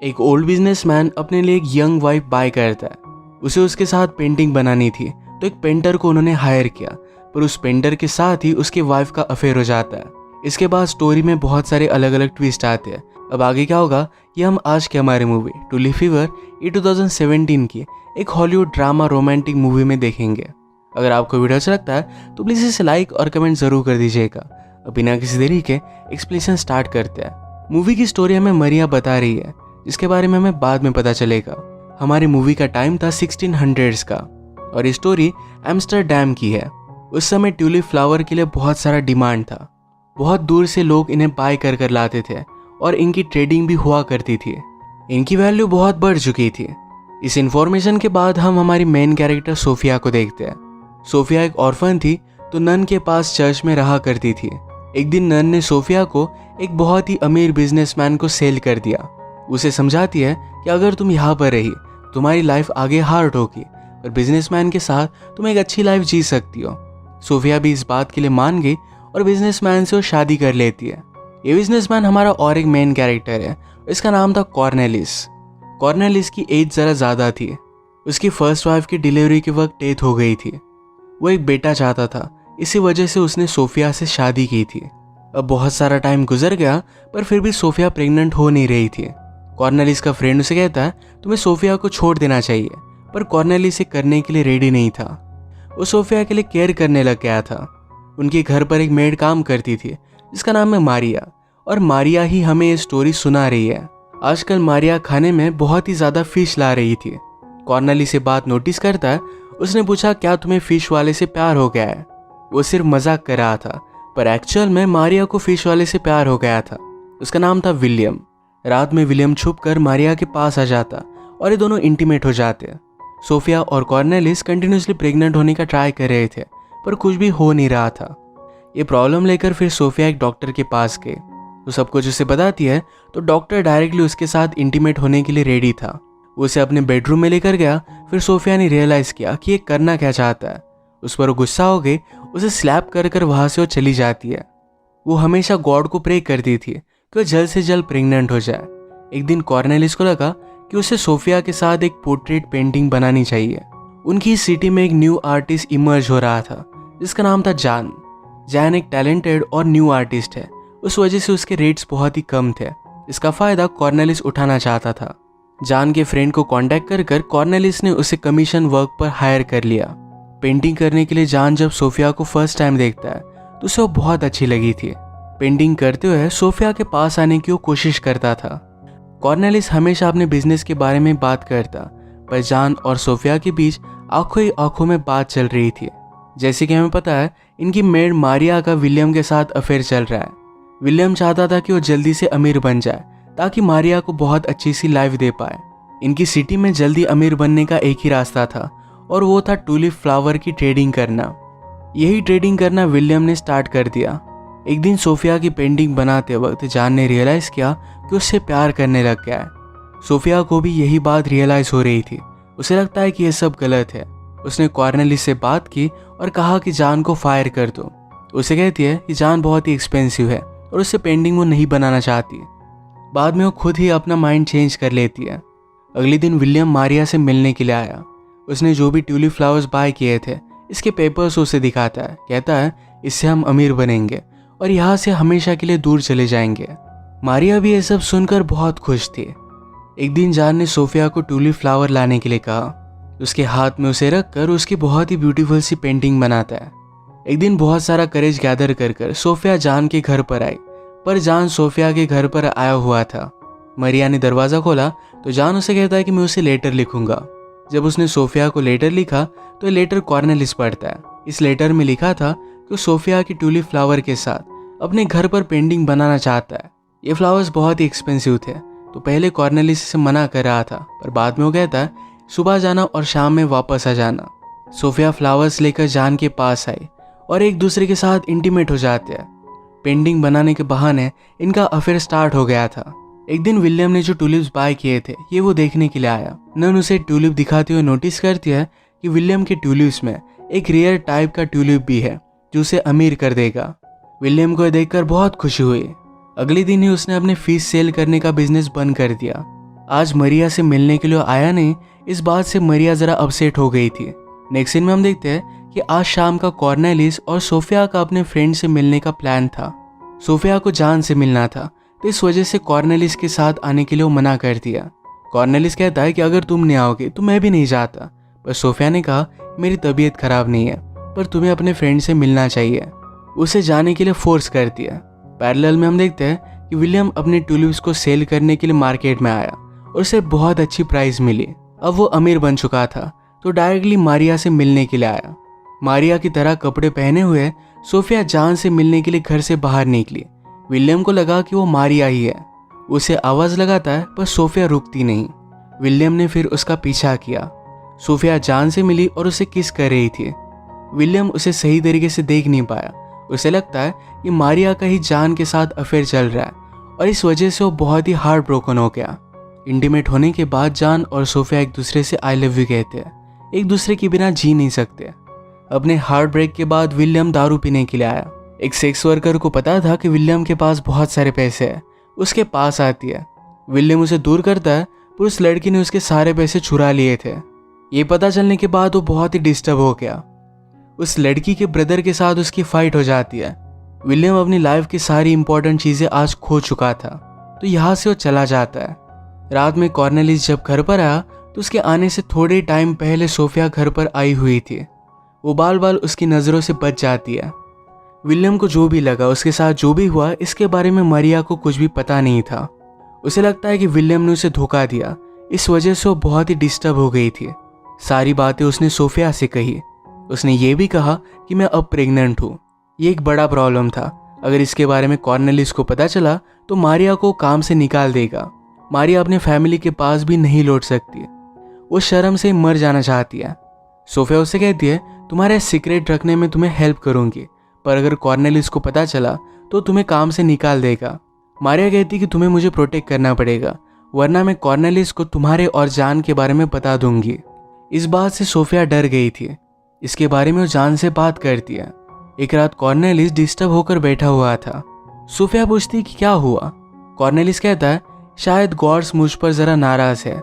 एक old businessman अपने लिए एक यंग वाइफ बाय करता है। उसे उसके साथ पेंटिंग बनानी थी, तो एक पेंटर को उन्होंने हायर किया, पर उस पेंटर के साथ ही उसके वाइफ का अफेयर हो जाता है। इसके बाद स्टोरी में बहुत सारे अलग अलग ट्विस्ट आते हैं। अब आगे क्या होगा ये हम आज के हमारे मूवी टूलिप फीवर ये 2017 की एक हॉलीवुड ड्रामा रोमांटिक मूवी में देखेंगे। अगर आपको वीडियो अच्छा लगता है तो प्लीज़ इसे लाइक और कमेंट ज़रूर कर दीजिएगा। अब बिना किसी देरी के एक्सप्लेनेशन स्टार्ट करते हैं। मूवी की स्टोरी हमें मरिया बता रही है, जिसके बारे में हमें बाद में पता चलेगा। हमारी मूवी का टाइम था 1600s का और ये स्टोरी एम्स्टर्डम की है। उस समय ट्यूलिप फ्लावर के लिए बहुत सारा डिमांड था। बहुत दूर से लोग इन्हें बाय कर लाते थे और इनकी ट्रेडिंग भी हुआ करती थी। इनकी वैल्यू बहुत बढ़ चुकी थी। इस इंफॉर्मेशन के बाद हम हमारी मेन कैरेक्टर सोफिया को देखते हैं। सोफिया एक ऑर्फन थी, तो नन के पास चर्च में रहा करती थी। एक दिन नन ने सोफिया को एक बहुत ही अमीर बिजनेसमैन को सेल कर दिया। उसे समझाती है कि अगर तुम यहाँ पर रही तुम्हारी लाइफ आगे हार्ड होगी, पर बिजनेसमैन के साथ तुम एक अच्छी लाइफ जी सकती हो। सोफिया भी इस बात के लिए मान गई और बिजनेसमैन से वो शादी कर लेती है। ये बिजनेसमैन हमारा और एक मेन कैरेक्टर है। इसका नाम था कॉर्नेलिस। कॉर्नेलिस की एज ज़रा ज़्यादा थी। उसकी फर्स्ट वाइफ की डिलीवरी के वक्त डेथ हो गई थी। वो एक बेटा चाहता था, इसी वजह से उसने सोफिया से शादी की थी। अब बहुत सारा टाइम गुजर गया, पर फिर भी सोफिया प्रेग्नेंट हो नहीं रही थी। कॉर्नेलिस का फ्रेंड उसे कहता है तुम्हें सोफिया को छोड़ देना चाहिए, पर कॉर्नेलिस इसे करने के लिए रेडी नहीं था। वो सोफिया के लिए केयर करने लग गया था। उनके घर पर एक मेड काम करती थी जिसका नाम है मारिया, और मारिया ही हमें ये स्टोरी सुना रही है। आजकल मारिया खाने में बहुत ही ज़्यादा फिश ला रही थी। कॉर्नेलिस ये बात नोटिस करता है। उसने पूछा क्या तुम्हें फिश वाले से प्यार हो गया है? वो सिर्फ मजाक कर रहा था, पर एक्चुअल में मारिया को फिश वाले से प्यार हो गया था। उसका नाम था विलियम। रात में विलियम छुपकर मारिया के पास आ जाता और ये दोनों इंटीमेट हो जाते। सोफिया और कॉर्नेलिस कंटिन्यूसली प्रेग्नेंट होने का ट्राई कर रहे थे, पर कुछ भी हो नहीं रहा था। ये प्रॉब्लम लेकर फिर सोफिया एक डॉक्टर के पास गई। तो सब कुछ उसे बताती है, तो डॉक्टर डायरेक्टली उसके साथ इंटीमेट होने के लिए रेडी था। उसे अपने बेडरूम में लेकर गया। फिर सोफिया ने रियलाइज़ किया कि ये करना क्या चाहता है। उस पर वो गुस्सा हो गई। उसे स्लैप कर वहाँ से वो चली जाती है। वो हमेशा गॉड को प्रे करती थी कि वो जल्द से जल्द प्रेग्नेंट हो जाए। एक दिन कॉर्नेलिस को लगा कि उसे सोफिया के साथ एक पोर्ट्रेट पेंटिंग बनानी चाहिए। उनकी सिटी में एक न्यू आर्टिस्ट इमर्ज हो रहा था जिसका नाम था जान। जैन एक टैलेंटेड और न्यू आर्टिस्ट है, उस वजह से उसके रेट्स बहुत ही कम थे। इसका फ़ायदा कॉर्नेलिस उठाना चाहता था। जान के फ्रेंड को कांटेक्ट कर कॉर्नेलिस ने उसे कमीशन वर्क पर हायर कर लिया। पेंटिंग करने के लिए जान जब सोफिया को फर्स्ट टाइम देखता है तो उसे वो बहुत अच्छी लगी थी। पेंटिंग करते हुए सोफिया के पास आने की वो कोशिश करता था। कॉर्नेलिस हमेशा अपने बिजनेस के बारे में बात करता, पर जान और सोफिया के बीच आंखों ही आंखों में बात चल रही थी। जैसे कि हमें पता है इनकी मेड मारिया का विलियम के साथ अफेयर चल रहा है। विलियम चाहता था कि वो जल्दी से अमीर बन जाए ताकि मारिया को बहुत अच्छी सी लाइफ दे पाए। इनकी सिटी में जल्दी अमीर बनने का एक ही रास्ता था, और वो था टूलिप फ्लावर की ट्रेडिंग करना। यही ट्रेडिंग करना विलियम ने स्टार्ट कर दिया। एक दिन सोफिया की पेंटिंग बनाते वक्त जान ने रियलाइज़ किया कि उससे प्यार करने लग गया है। सोफिया को भी यही बात रियलाइज़ हो रही थी। उसे लगता है कि यह सब गलत है। उसने कॉर्नेलिस से बात की और कहा कि जान को फायर कर दो। उसे कहती है कि जान बहुत ही एक्सपेंसिव है और उससे पेंटिंग वो नहीं बनाना चाहती। बाद में वो खुद ही अपना माइंड चेंज कर लेती है। अगले दिन विलियम मारिया से मिलने के लिए आया। उसने जो भी ट्यूलिप फ्लावर्स बाय किए थे इसके पेपर्स उसे दिखाता है। कहता है इससे हम अमीर बनेंगे और यहाँ से हमेशा के लिए दूर चले जाएंगे। मारिया भी ये सब सुनकर बहुत खुश थी। एक दिन जान ने सोफिया को ट्यूलिप फ्लावर लाने के लिए कहा। उसके हाथ में उसे रखकर उसकी बहुत ही ब्यूटीफुल सी पेंटिंग बनाता है। एक दिन बहुत सारा करेज गैदर कर सोफिया जान के घर पर आई, पर जान सोफिया के घर पर आया हुआ था। मारिया ने दरवाज़ा खोला तो जान उसे कहता है कि मैं उसे लेटर लिखूंगा। जब उसने सोफिया को लेटर लिखा तो लेटर कॉर्नेलिस पढ़ता है। इस लेटर में लिखा था कि सोफिया की ट्यूलिप फ्लावर के साथ अपने घर पर पेंटिंग बनाना चाहता है। ये फ्लावर्स बहुत ही एक्सपेंसिव थे, तो पहले कॉर्नेलिस इसे मना कर रहा था, पर बाद में वो कहता है सुबह जाना और शाम में वापस आ जाना। सोफिया फ्लावर्स लेकर जान के पास आई और एक दूसरे के साथ इंटीमेट हो जाते हैं। पेंटिंग बनाने के बहाने इनका अफेयर स्टार्ट हो गया था। एक दिन विलियम ने जो ट्यूलिप्स बाय किए थे ये वो देखने के लिए आया। नन उसे ट्यूलिप दिखाते हुए नोटिस करती है कि विलियम के ट्यूलिप्स में एक रेयर टाइप का ट्यूलिप भी है जो उसे अमीर कर देगा। विलियम को देखकर बहुत खुशी हुई। अगले दिन ही उसने अपने फिश सेल करने का बिजनेस बंद कर दिया। आज मरिया से मिलने के लिए आया नहीं, इस बात से मरिया ज़रा अपसेट हो गई थी। नेक्स्ट सीन में हम देखते हैं कि आज शाम का कॉर्नेलिस और सोफिया का अपने फ्रेंड से मिलने का प्लान था। सोफिया को जान से मिलना था, तो इस वजह से कॉर्नेलिस के साथ आने के लिए वो मना कर दिया। कॉर्नेलिस कहता है कि अगर तुम नहीं आओगे तो मैं भी नहीं जाता, पर सोफिया ने कहा मेरी तबीयत खराब नहीं है, पर तुम्हें अपने फ्रेंड से मिलना चाहिए। उसे जाने के लिए फोर्स कर दिया। पैरेलल में हम देखते हैं कि विलियम अपने ट्यूलिप्स को सेल करने के लिए मार्केट में आया और उसे बहुत अच्छी प्राइस मिली। अब वो अमीर बन चुका था, तो डायरेक्टली मारिया से मिलने के लिए आया। मारिया की तरह कपड़े पहने हुए सोफिया जान से मिलने के लिए घर से बाहर निकली। विलियम को लगा कि वो मारिया ही है। उसे आवाज़ लगाता है, पर सोफिया रुकती नहीं। विलियम ने फिर उसका पीछा किया। सोफिया जान से मिली और उसे किस कर रही थी। विलियम उसे सही तरीके से देख नहीं पाया। उसे लगता है कि मारिया का ही जान के साथ अफेयर चल रहा है और इस वजह से वो बहुत ही हार्ट ब्रोकन हो गया। इंटीमेट होने के बाद जान और सोफिया एक दूसरे से आई लव यू कहते हैं, एक दूसरे के बिना जी नहीं सकते। अपने हार्ट ब्रेक के बाद विलियम दारू पीने के लिए आया। एक सेक्स वर्कर को पता था कि विलियम के पास बहुत सारे पैसे हैं, उसके पास आती है। विलियम उसे दूर करता है, पर उस लड़की ने उसके सारे पैसे चुरा लिए थे। ये पता चलने के बाद वो बहुत ही डिस्टर्ब हो गया। उस लड़की के ब्रदर के साथ उसकी फाइट हो जाती है। विलियम अपनी लाइफ की सारी इंपॉर्टेंट चीज़ें आज खो चुका था, तो यहाँ से वो चला जाता है। रात में कॉर्नेलिस जब घर पर आया तो उसके आने से थोड़े टाइम पहले सोफिया घर पर आई हुई थी। वो बाल बाल उसकी नज़रों से बच जाती है। विलियम को जो भी लगा, उसके साथ जो भी हुआ, इसके बारे में मारिया को कुछ भी पता नहीं था। उसे लगता है कि विलियम ने उसे धोखा दिया, इस वजह से वो बहुत ही डिस्टर्ब हो गई थी। सारी बातें उसने सोफिया से कही। उसने ये भी कहा कि मैं अब प्रेग्नेंट हूँ। ये एक बड़ा प्रॉब्लम था। अगर इसके बारे में कॉर्नेलिस को पता चला तो मारिया को काम से निकाल देगा। मारिया अपने फैमिली के पास भी नहीं लौट सकती। वो शर्म से मर जाना चाहती है। सोफिया उससे कहती है तुम्हारे सीक्रेट रखने में तुम्हें हेल्प करूंगी, पर अगर कॉर्नेलिस को पता चला तो तुम्हें काम से निकाल देगा। मारिया कहती कि तुम्हें मुझे प्रोटेक्ट करना पड़ेगा, वरना मैं कॉर्नेलिस को तुम्हारे और जान के बारे में बता दूंगी। इस बात से सोफिया डर गई थी। इसके बारे में वो जान से बात करती है। एक रात कॉर्नेलिस डिस्टर्ब होकर बैठा हुआ था। सोफिया पूछती कि क्या हुआ। कॉर्नेलिस कहता है शायद गॉड्स मुझ पर ज़रा नाराज़ है।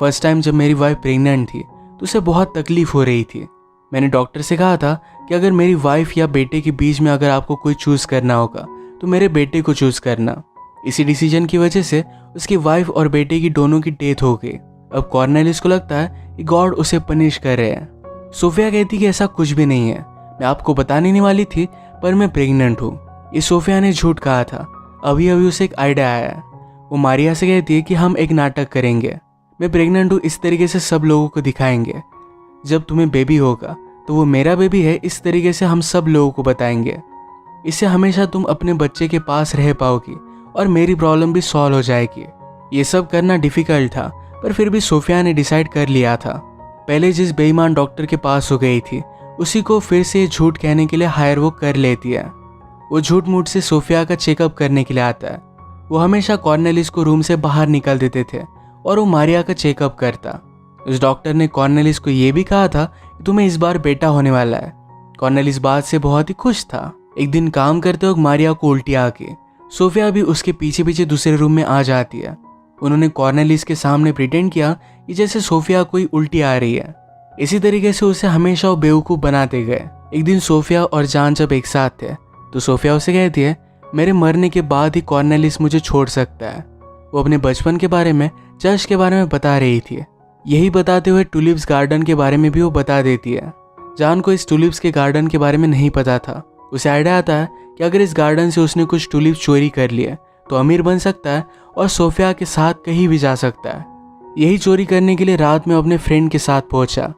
फर्स्ट टाइम जब मेरी वाइफ प्रेग्नेंट थी तो उसे बहुत तकलीफ हो रही थी। मैंने डॉक्टर से कहा था कि अगर मेरी वाइफ या बेटे के बीच में अगर आपको कोई चूज़ करना होगा तो मेरे बेटे को चूज़ करना। इसी डिसीजन की वजह से उसकी वाइफ और बेटे की दोनों की डेथ हो गई। अब कॉर्नेलिस को लगता है कि गॉड उसे पनिश कर रहे हैं। सोफिया कहती कि ऐसा कुछ भी नहीं है, मैं आपको बताने नहीं वाली थी, पर मैं प्रेग्नेंट हूँ। ये सोफिया ने झूठ कहा था। अभी अभी उसे एक आइडिया आया है। वो मारिया से कहती है कि हम एक नाटक करेंगे। मैं प्रेग्नेंट हूँ इस तरीके से सब लोगों को दिखाएंगे। जब तुम्हें बेबी होगा तो वो मेरा बेबी है, इस तरीके से हम सब लोगों को बताएंगे। इससे हमेशा तुम अपने बच्चे के पास रह पाओगी और मेरी प्रॉब्लम भी सॉल्व हो जाएगी। ये सब करना डिफ़िकल्ट था, पर फिर भी सोफिया ने डिसाइड कर लिया था। पहले जिस बेईमान डॉक्टर के पास हो गई थी उसी को फिर से झूठ कहने के लिए हायर वो कर लेती है। वो झूठ मूठ से सोफिया का चेकअप करने के लिए आता है। वो हमेशा कॉर्नेलिस को रूम से बाहर निकल देते थे और वो मारिया का चेकअप करता। उस डॉक्टर ने कॉर्नेलिस को ये भी कहा था कि तुम्हें इस बार बेटा होने वाला है। कॉर्नेलिस बात से बहुत ही खुश था। एक दिन काम करते वक्त मारिया को उल्टी आ गई। सोफिया भी उसके पीछे पीछे दूसरे रूम में आ जाती है। उन्होंने कॉर्नेलिस के सामने प्रिटेंड किया कि जैसे सोफिया कोई उल्टी आ रही है। इसी तरीके से उसे हमेशा वो बेवकूफ़ बनाते गए। एक दिन सोफिया और जान जब एक साथ थे तो सोफिया उसे कहती है मेरे मरने के बाद ही कॉर्नेलिस मुझे छोड़ सकता है। वो अपने बचपन के बारे में, चर्च के बारे में बता रही थी। यही बताते हुए टुलिप्स गार्डन के बारे में भी वो बता देती है। जान को इस टुलिप्स के गार्डन के बारे में नहीं पता था। उसे आइडिया आता है कि अगर इस गार्डन से उसने कुछ टुलिप्स चोरी कर लिए तो अमीर बन सकता है और सोफिया के साथ कहीं भी जा सकता है। यही चोरी करने के लिए रात में अपने फ्रेंड के साथ पहुंचा।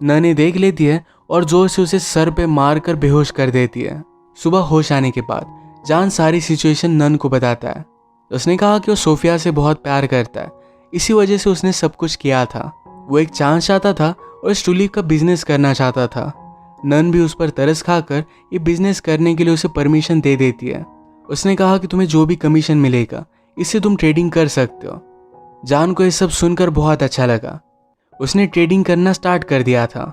नने देख लेती है और जोर से उसे सर पे मार कर बेहोश कर देती है। सुबह होश आने के बाद जान सारी सिचुएशन नन को बताता है। उसने कहा कि वो सोफिया से बहुत प्यार करता है, इसी वजह से उसने सब कुछ किया था। वो एक चांस चाहता था और इस टुलिप का बिजनेस करना चाहता था। नन भी उस पर तरस खाकर ये बिजनेस करने के लिए उसे परमिशन दे देती है। उसने कहा कि तुम्हें जो भी कमीशन मिलेगा इससे तुम ट्रेडिंग कर सकते हो। जान को ये सब सुनकर बहुत अच्छा लगा। उसने ट्रेडिंग करना स्टार्ट कर दिया था।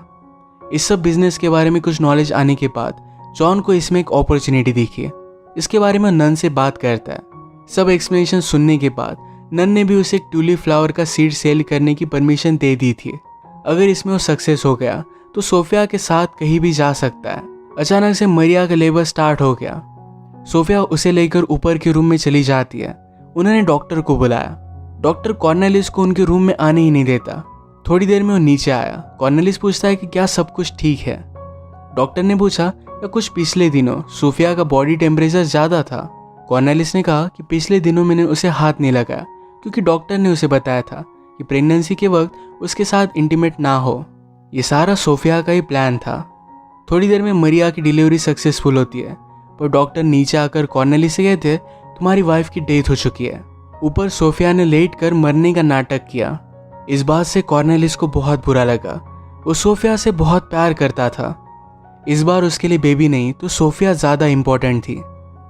इस सब बिजनेस के बारे में कुछ नॉलेज आने के बाद जॉन को इसमें एक अपॉर्चुनिटी दिखी। इसके बारे में नन से बात करता है। सब एक्सप्लेनेशन सुनने के बाद नन ने भी उसे एक ट्यूलिप फ्लावर का सीड सेल करने की परमिशन दे दी थी। अगर इसमें वो सक्सेस हो गया तो सोफिया के साथ कहीं भी जा सकता है। अचानक से मरिया का लेबर स्टार्ट हो गया। सोफिया उसे लेकर ऊपर के रूम में चली जाती है। उन्होंने डॉक्टर को बुलाया। डॉक्टर कॉर्नेलिस को उनके रूम में आने ही नहीं देता। थोड़ी देर में वो नीचे आया। कॉर्नेलिस पूछता है कि क्या सब कुछ ठीक है। डॉक्टर ने पूछा या कुछ पिछले दिनों सोफिया का बॉडी टेम्परेचर ज़्यादा था। कॉर्नेलिस ने कहा कि पिछले दिनों मैंने उसे हाथ नहीं लगाया क्योंकि डॉक्टर ने उसे बताया था कि प्रेगनेंसी के वक्त उसके साथ इंटीमेट ना हो। ये सारा सोफिया का ही प्लान था। थोड़ी देर में मरिया की डिलीवरी सक्सेसफुल होती है, पर डॉक्टर नीचे आकर कॉर्नेलिस से कहते तुम्हारी वाइफ की डेथ हो चुकी है। ऊपर सोफिया ने लेट कर मरने का नाटक किया। इस बात से कॉर्नेलिस को बहुत बुरा लगा। वो सोफिया से बहुत प्यार करता था। इस बार उसके लिए बेबी नहीं तो सोफिया ज़्यादा इम्पोर्टेंट थी।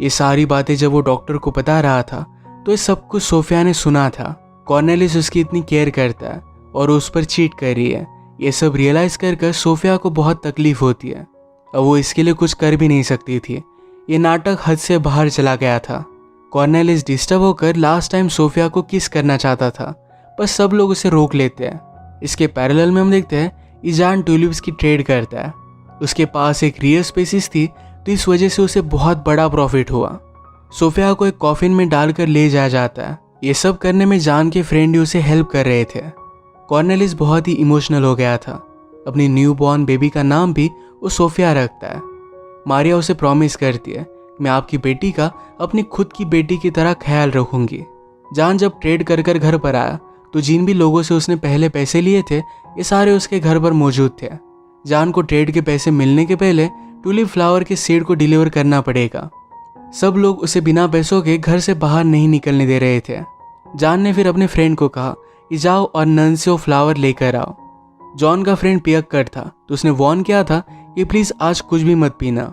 ये सारी बातें जब वो डॉक्टर को बता रहा था तो ये सब कुछ सोफिया ने सुना था। कॉर्नेलिस उसकी इतनी केयर करता है और उस पर चीट कर रही है। ये सब रियलाइज़ कर सोफिया को बहुत तकलीफ होती है। अब वो इसके लिए कुछ कर भी नहीं सकती थी। ये नाटक हद से बाहर चला गया था। कॉर्नेलिस डिस्टर्ब होकर लास्ट टाइम सोफिया को किस करना चाहता था, पर सब लोग उसे रोक लेते हैं। इसके पैरेलल में हम देखते हैं ईजान ट्यूलिप्स की ट्रेड करता है। उसके पास एक रियर स्पीसीज थी तो इस वजह से उसे बहुत बड़ा प्रॉफिट हुआ। सोफिया को एक कॉफिन में डालकर ले जाया जाता है। ये सब करने में जान के फ्रेंड ही उसे हेल्प कर रहे थे। कॉर्नेलिस बहुत ही इमोशनल हो गया था। अपनी न्यू बॉर्न बेबी का नाम भी वो सोफिया रखता है। मारिया उसे प्रॉमिस करती है मैं आपकी बेटी का अपनी खुद की बेटी की तरह ख्याल रखूंगी। जान जब ट्रेड कर घर पर आया तो जिन भी लोगों से उसने पहले पैसे लिए थे ये सारे उसके घर पर मौजूद थे। जान को ट्रेड के पैसे मिलने के पहले ट्यूलिप फ्लावर के सीड को डिलीवर करना पड़ेगा। सब लोग उसे बिना पैसों के घर से बाहर नहीं निकलने दे रहे थे। जान ने फिर अपने फ्रेंड को कहा कि जाओ और नन से वो फ्लावर लेकर आओ। जॉन का फ्रेंड पियक्कड़ था तो उसने वॉर्न किया था कि प्लीज़ आज कुछ भी मत पीना।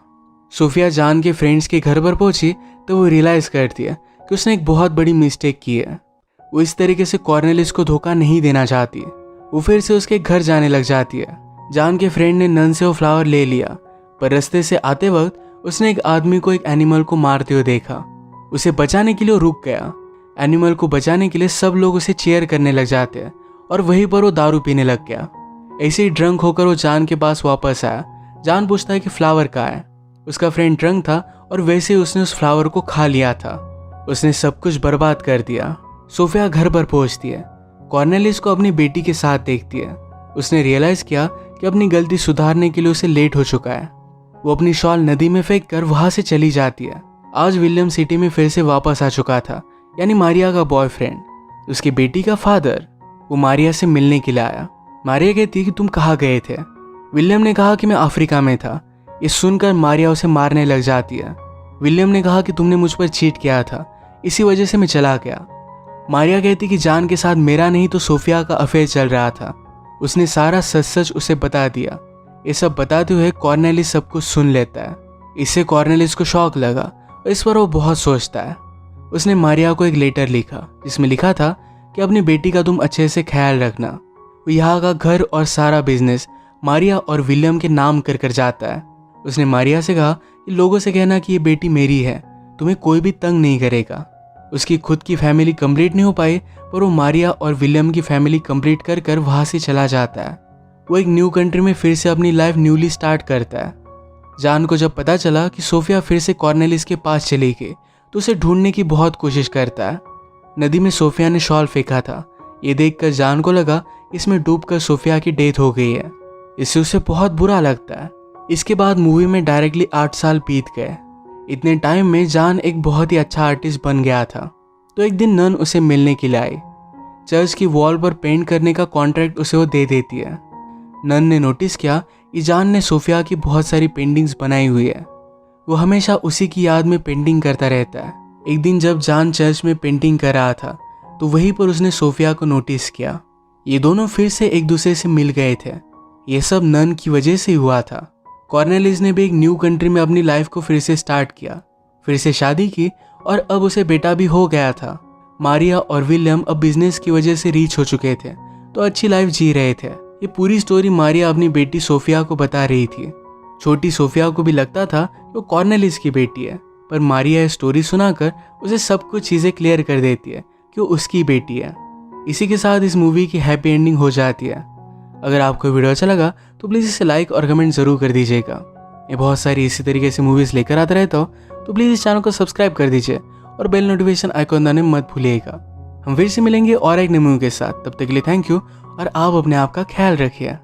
सोफिया जान के फ्रेंड्स के घर पर पहुंची तो वो रियलाइज़ करती है कि उसने एक बहुत बड़ी मिस्टेक की है। वो इस तरीके से कॉर्नेलिस को धोखा नहीं देना चाहती। वो फिर से उसके घर जाने लग जाती है। जान के फ्रेंड ने नन से वो फ्लावर ले लिया, पर रास्ते से आते वक्त उसने एक आदमी को एक एनिमल को मारते हुए देखा। उसे बचाने के लिए वो रुक गया। एनिमल को बचाने के लिए सब लोग उसे चीयर करने लग जाते हैं और वहीं पर वो दारू पीने लग गया। ऐसे ही ड्रंक होकर वो जान के पास वापस आया। जान पूछता है कि फ्लावर कहाँ है। उसका फ्रेंड ड्रंक था और वैसे ही उसने उस फ्लावर को खा लिया था। उसने सब कुछ बर्बाद कर दिया। सोफिया घर पर पहुंचती है। कॉर्नेलिस को अपनी बेटी के साथ देखती है। उसने रियलाइज किया कि अपनी गलती सुधारने के लिए उसे लेट हो चुका है। वो अपनी शॉल नदी में फेंक कर वहां से चली जाती है। आज विलियम सिटी में फिर से वापस आ चुका था, यानी मारिया का बॉयफ्रेंड, उसकी बेटी का फादर। वो मारिया से मिलने के लिए आया। मारिया कहती कि तुम कहाँ गए थे। विलियम ने कहा कि मैं अफ्रीका में था। ये सुनकर मारिया उसे मारने लग जाती है। विलियम ने कहा कि तुमने मुझ पर चीट किया था, इसी वजह से मैं चला गया। मारिया कहती कि जान के साथ मेरा नहीं तो सोफिया का अफेयर चल रहा था। उसने सारा सच सच उसे बता दिया। ये सब बताते हुए कॉर्नेलिस सब कुछ सुन लेता है। इससे कॉर्नेलिस को शौक लगा और इस पर वो बहुत सोचता है। उसने मारिया को एक लेटर लिखा जिसमें लिखा था कि अपनी बेटी का तुम अच्छे से ख्याल रखना। वो यहाँ का घर और सारा बिजनेस मारिया और विलियम के नाम कर जाता है। उसने मारिया से कहा कि लोगों से कहना कि ये बेटी मेरी है, तुम्हें कोई भी तंग नहीं करेगा। उसकी खुद की फैमिली कंप्लीट नहीं हो पाई, पर वो मारिया और विलियम की फैमिली कंप्लीट कर वहाँ से चला जाता है। वो एक न्यू कंट्री में फिर से अपनी लाइफ न्यूली स्टार्ट करता है। जान को जब पता चला कि सोफिया फिर से कॉर्नेलिस के पास चली गई तो उसे ढूंढने की बहुत कोशिश करता है। नदी में सोफिया ने शॉल फेंका था। ये देखकर जान को लगा इसमें डूबकर सोफिया की डेथ हो गई है। इससे उसे बहुत बुरा लगता है। इसके बाद मूवी में डायरेक्टली 8 साल बीत गए। इतने टाइम में जान एक बहुत ही अच्छा आर्टिस्ट बन गया था। तो एक दिन नन उसे मिलने के लिए आई। चर्च की वॉल पर पेंट करने का कॉन्ट्रैक्ट उसे वो दे देती है। नन ने नोटिस किया कि जान ने सोफिया की बहुत सारी पेंटिंग्स बनाई हुई है। वो हमेशा उसी की याद में पेंटिंग करता रहता है। एक दिन जब जान चर्च में पेंटिंग कर रहा था तो वहीं पर उसने सोफिया को नोटिस किया। ये दोनों फिर से एक दूसरे से मिल गए थे। ये सब नन की वजह से हुआ था। कॉर्नेलिस ने भी एक न्यू कंट्री में अपनी लाइफ को फिर से स्टार्ट किया, फिर से शादी की और अब उसे बेटा भी हो गया था। मारिया और विलियम अब बिजनेस की वजह से रीच हो चुके थे तो अच्छी लाइफ जी रहे थे। ये पूरी स्टोरी मारिया अपनी बेटी सोफिया को बता रही थी। छोटी सोफिया को भी लगता था कि वो कॉर्नेलिस की बेटी है, पर मारिया ये स्टोरी सुनाकर उसे सब कुछ चीज़ें क्लियर कर देती है कि वो उसकी बेटी है। इसी के साथ इस मूवी की हैप्पी एंडिंग हो जाती है। अगर आपको वीडियो अच्छा लगा तो प्लीज़ इसे लाइक और कमेंट ज़रूर कर दीजिएगा। मैं बहुत सारी इसी तरीके से मूवीज़ लेकर आता रहता हूँ, तो प्लीज़ इस चैनल को सब्सक्राइब कर दीजिए और बेल नोटिफिकेशन आइकॉन दबाने मत भूलिएगा। हम फिर से मिलेंगे और एक नई मूवी के साथ। तब तक के लिए थैंक यू और आप अपने आप का ख्याल रखिए।